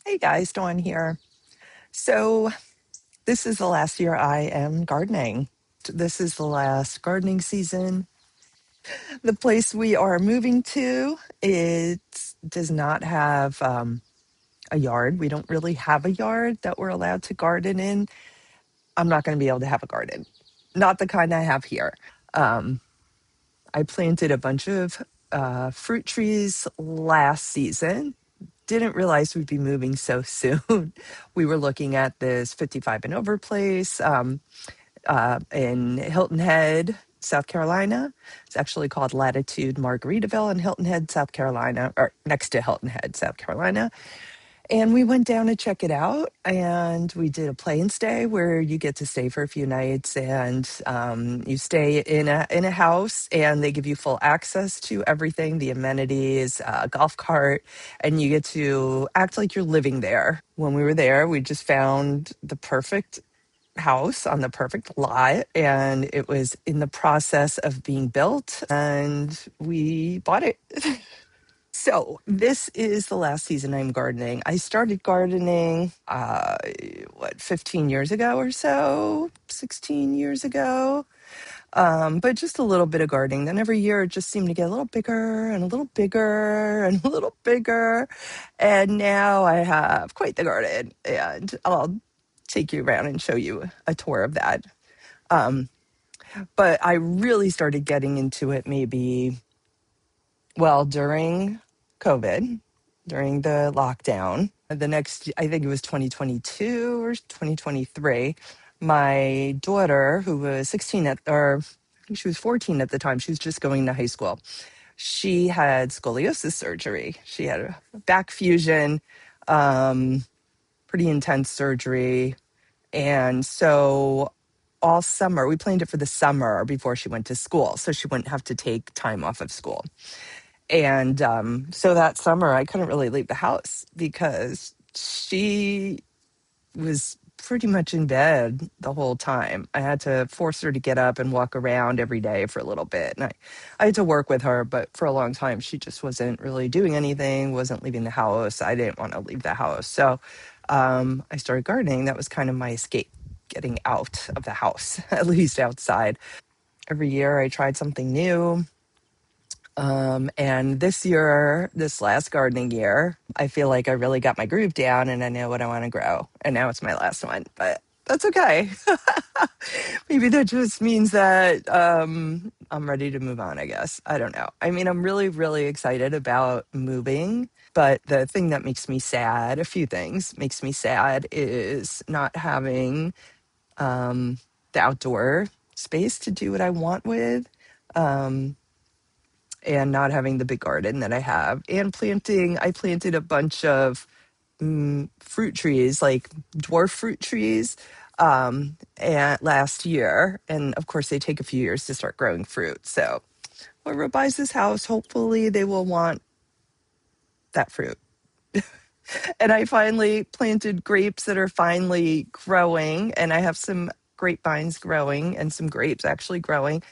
Hey guys, Dawn here. So, this is the last year I am gardening. This is the last gardening season. The place we are moving to, it does not have a yard. We don't really have a yard that we're allowed to garden in. I'm not going to be able to have a garden, not the kind I have here. Um, I planted a bunch of fruit trees last season. Didn't realize we'd be moving so soon. We were looking at this 55 and over place in Hilton Head, South Carolina. It's actually called Latitude Margaritaville in Hilton Head, South Carolina, or next to Hilton Head, South Carolina. And we went down to check it out, and we did a play and stay where you get to stay for a few nights, and you stay in a house, and they give you full access to everything, the amenities, golf cart, and you get to act like you're living there. When we were there, we just found the perfect house on the perfect lot, and it was in the process of being built, and we bought it. So this is the last season I'm gardening. I started gardening, 15 years ago or so, 16 years ago. But just a little bit of gardening. Then every year it just seemed to get a little bigger and a little bigger and a little bigger. And now I have quite the garden, and I'll take you around and show you a tour of that. Um, but I really started getting into it during COVID, during the lockdown. The next, I think it was 2022 or 2023, my daughter, who was 16 or I think she was 14 at the time, she was just going to high school. She had scoliosis surgery. She had a back fusion, um, pretty intense surgery. And so all summer, we planned it for the summer before she went to school, so she wouldn't have to take time off of school. And so that summer, I couldn't really leave the house because she was pretty much in bed the whole time. I had to force her to get up and walk around every day for a little bit. And I had to work with her, but for a long time, she just wasn't really doing anything, wasn't leaving the house. I didn't want to leave the house. So I started gardening. That was kind of my escape, getting out of the house, at least outside. Every year, I tried something new. And this year, this last gardening year, I feel like I really got my groove down and I know what I want to grow. And now it's my last one, but that's okay. Maybe that just means that I'm ready to move on, I guess. I don't know. I mean, I'm really, really excited about moving. But the thing that makes me sad, a few things makes me sad, is not having the outdoor space to do what I want with. Um, and not having the big garden that I have, and I planted a bunch of fruit trees, like dwarf fruit trees, and last year. And of course, they take a few years to start growing fruit. So whoever buys this house, hopefully they will want that fruit. And I finally planted grapes that are finally growing, and I have some grapevines growing and some grapes actually growing.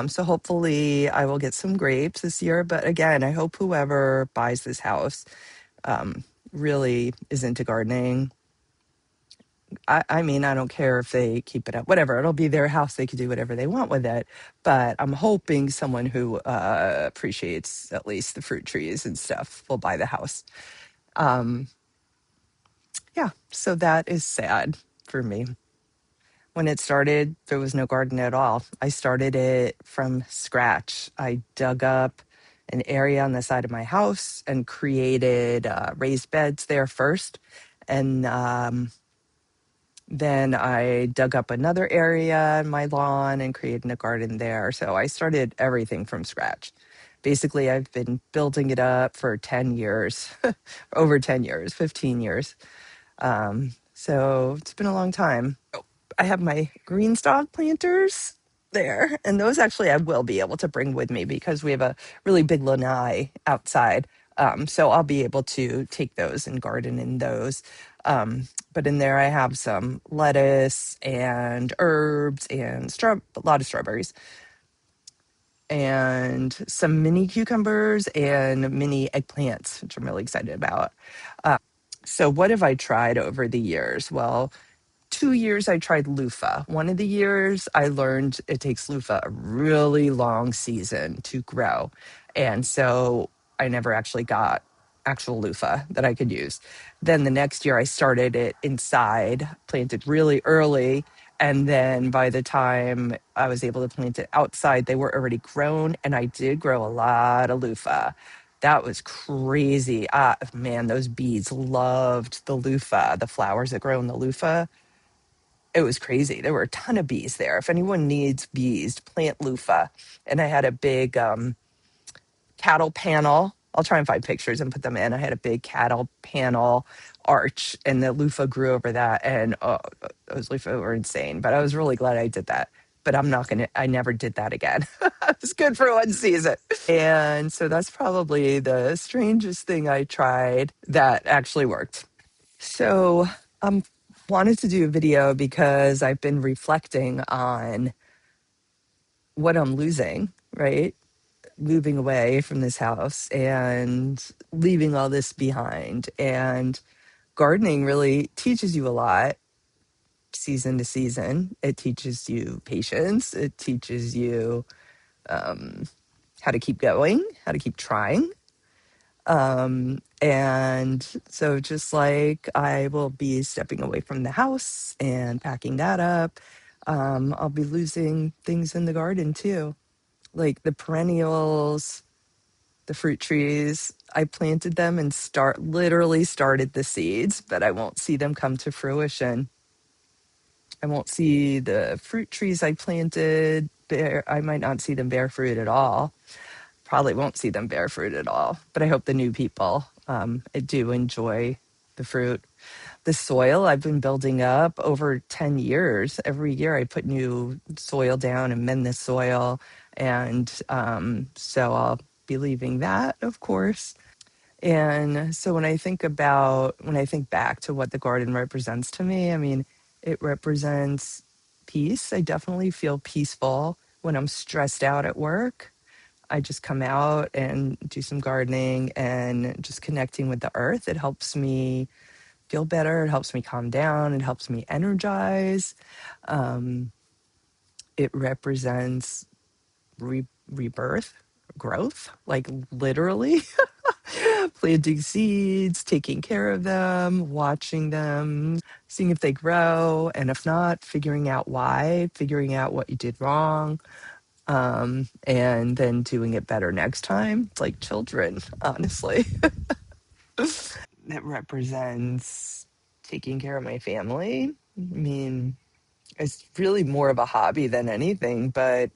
So hopefully I will get some grapes this year. But again, I hope whoever buys this house um, really is into gardening. I mean, I don't care if they keep it up, whatever. It'll be their house. They can do whatever they want with it. But I'm hoping someone who appreciates at least the fruit trees and stuff will buy the house. Um, yeah, so that is sad for me. When it started, there was no garden at all. I started it from scratch. I dug up an area on the side of my house and created raised beds there first. And then I dug up another area in my lawn and created a garden there. So I started everything from scratch. Basically, I've been building it up for 10 years, over 10 years, 15 years. So it's been a long time. I have my green stalk planters there, and those actually I will be able to bring with me because we have a really big lanai outside. So I'll be able to take those and garden in those. But in there I have some lettuce and herbs and a lot of strawberries and some mini cucumbers and mini eggplants, which I'm really excited about. So, what have I tried over the years? Well, 2 years I tried loofah. One of the years I learned it takes loofah a really long season to grow. And so I never actually got actual loofah that I could use. Then the next year I started it inside, planted really early. And then by the time I was able to plant it outside, they were already grown. And I did grow a lot of loofah. That was crazy. Man, those bees loved the loofah, the flowers that grow in the loofah. It was crazy. There were a ton of bees there. If anyone needs bees, plant loofah. And I had a big cattle panel. I'll try and find pictures and put them in. I had a big cattle panel arch, and the loofah grew over that. And those loofah were insane. But I was really glad I did that. But I'm not gonna. I never did that again. It was good for one season. And so that's probably the strangest thing I tried that actually worked. So I'm wanted to do a video because I've been reflecting on what I'm losing, right? Moving away from this house and leaving all this behind. And gardening really teaches you a lot season to season. It teaches you patience. It teaches you um, how to keep going, how to keep trying. And so just like I will be stepping away from the house and packing that up, I'll be losing things in the garden too, like the perennials, the fruit trees. I planted them and literally started the seeds, but I won't see them come to fruition. I won't see the fruit trees I planted bear. I might not see them bear fruit at all. Probably won't see them bear fruit at all, but I hope the new people do enjoy the fruit. The soil I've been building up over 10 years. Every year I put new soil down and mend the soil. And so I'll be leaving that, of course. And so when I think back to what the garden represents to me, I mean, it represents peace. I definitely feel peaceful when I'm stressed out at work. I just come out and do some gardening and just connecting with the earth. It helps me feel better. It helps me calm down. It helps me energize. Um, it represents rebirth, growth, like literally planting seeds, taking care of them, watching them, seeing if they grow. And if not, figuring out why, figuring out what you did wrong, and then doing it better next time. It's like children, honestly. That represents taking care of my family. I mean, it's really more of a hobby than anything, but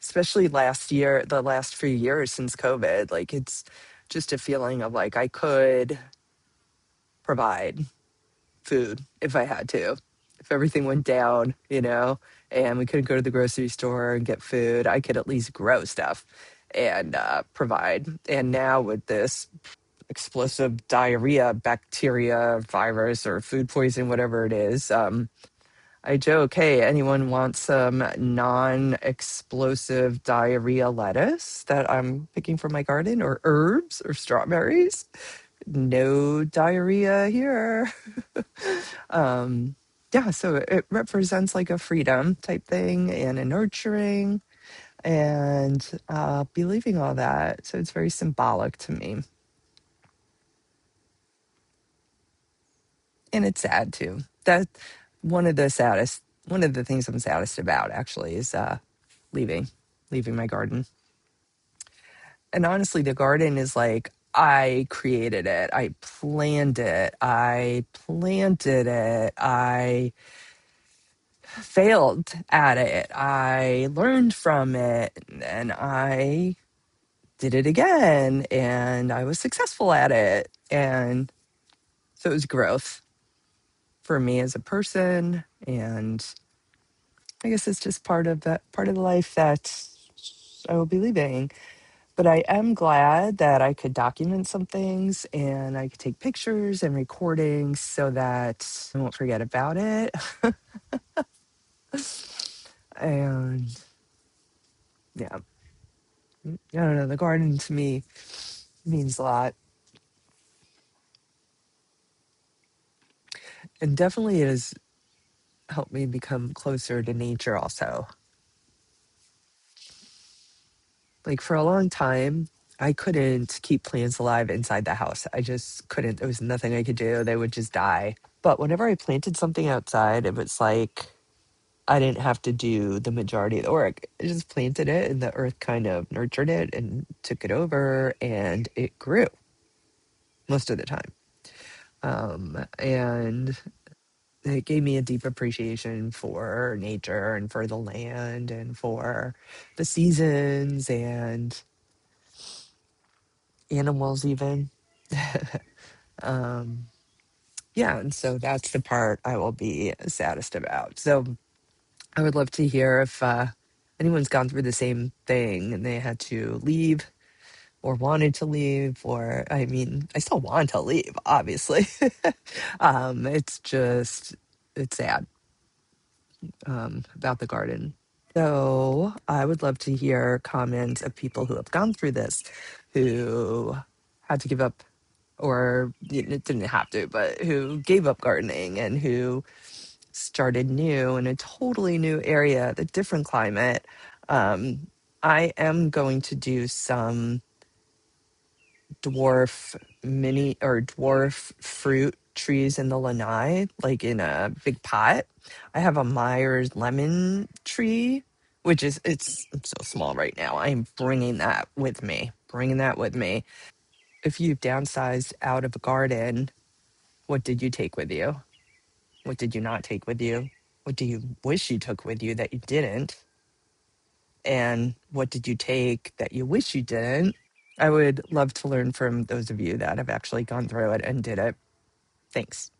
especially last year, the last few years since COVID, like it's just a feeling of like I could provide food if I had to. If everything went down, and we couldn't go to the grocery store and get food, I could at least grow stuff and provide. And now with this explosive diarrhea, bacteria, virus, or food poison, whatever it is, I joke, hey, anyone want some non explosive diarrhea lettuce that I'm picking from my garden, or herbs or strawberries? No diarrhea here. um, yeah, so it represents like a freedom type thing and a nurturing and believing all that. So it's very symbolic to me. And it's sad too. That one of the things I'm saddest about actually is leaving, leaving my garden. And honestly, the garden is like, I created it. I planned it. I planted it. I failed at it. I learned from it and I did it again and I was successful at it. And so it was growth for me as a person. And I guess it's just part of the life that I will be leaving. But I am glad that I could document some things and I could take pictures and recordings so that I won't forget about it. And yeah, I don't know. The garden to me means a lot. And definitely it has helped me become closer to nature also. Like for a long time, I couldn't keep plants alive inside the house. I just couldn't. There was nothing I could do. They would just die. But whenever I planted something outside, it was like I didn't have to do the majority of the work. I just planted it and the earth kind of nurtured it and took it over and it grew most of the time. And it gave me a deep appreciation for nature and for the land and for the seasons and animals even. um yeah, and so that's the part I will be saddest about. So I would love to hear if anyone's gone through the same thing and they had to leave or wanted to leave, or I mean, I still want to leave, obviously. It's just it's sad about the garden. So I would love to hear comments of people who have gone through this, who had to give up, or didn't have to, but who gave up gardening and who started new in a totally new area, the different climate. Um, I am going to do some dwarf mini or dwarf fruit trees in the lanai, like in a big pot. I have a Myers lemon tree, which is it's so small right now. I'm bringing that with me. Bringing that with me. If you've downsized out of a garden, what did you take with you? What did you not take with you? What do you wish you took with you that you didn't? And what did you take that you wish you didn't? I would love to learn from those of you that have actually gone through it and did it. Thanks.